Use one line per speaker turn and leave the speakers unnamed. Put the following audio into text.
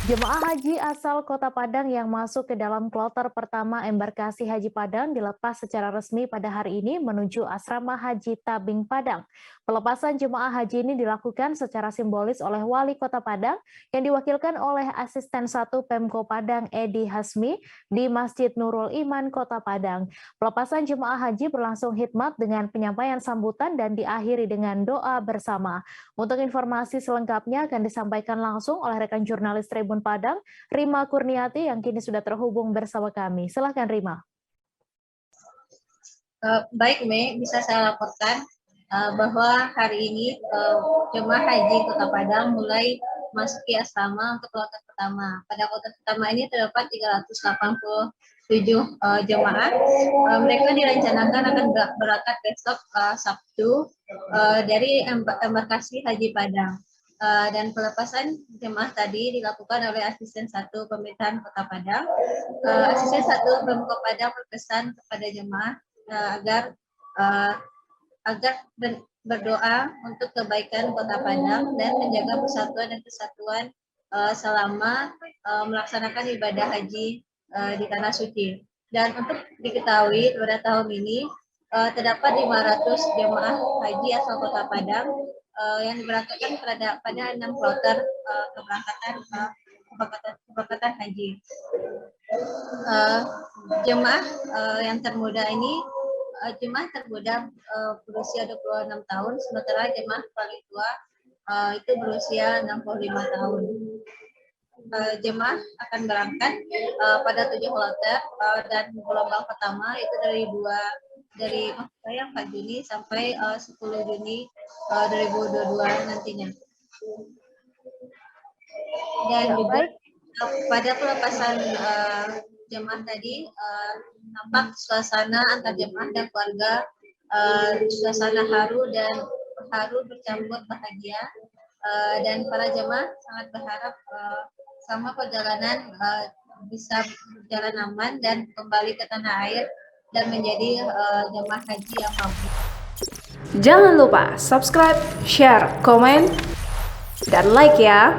Jemaah haji asal Kota Padang yang masuk ke dalam kloter pertama embarkasi Haji Padang dilepas secara resmi pada hari ini menuju Asrama Haji Tabing Padang. Pelepasan jemaah haji ini dilakukan secara simbolis oleh Wali Kota Padang yang diwakilkan oleh Asisten 1 Pemko Padang Edi Hasmi di Masjid Nurul Iman Kota Padang. Pelepasan jemaah haji berlangsung hikmat dengan penyampaian sambutan dan diakhiri dengan doa bersama. Untuk informasi selengkapnya akan disampaikan langsung oleh rekan jurnalis Tribun Padang, Rima Kurniati yang kini sudah terhubung bersama kami. Silakan Rima.
Baik, Mei, bisa saya laporkan bahwa hari ini jemaah haji Kota Padang mulai masuki asrama untuk kloter pertama. Pada kloter pertama ini terdapat 387 jemaah. Mereka direncanakan akan berangkat besok Sabtu dari embarkasi Haji Padang. Dan pelepasan jemaah tadi dilakukan oleh Asisten 1 Pemerintahan Kota Padang. Asisten 1 Pemko Padang berpesan kepada jemaah agar berdoa untuk kebaikan Kota Padang dan menjaga persatuan dan kesatuan selama melaksanakan ibadah haji di Tanah Suci. Dan untuk diketahui pada tahun ini terdapat 500 jemaah haji asal Kota Padang yang diberangkatkan pada 6 kloter keberangkatan haji. Jemaah yang termuda ini jemaah termuda berusia 26 tahun, sementara jemaah paling tua itu berusia 65 tahun. Jemaah akan berangkat pada 7 kloter dan gelombang pertama itu dari 4 Juni sampai 10 Juni 2022 nantinya. Dan juga pada pelepasan jemaah tadi nampak suasana antar jemaah dan keluarga, suasana haru bercampur bahagia, dan para jemaah sangat berharap sama perjalanan bisa berjalan aman dan kembali ke tanah air dan menjadi jemaah haji yang mampu.
Jangan lupa subscribe, share, komen, dan like ya.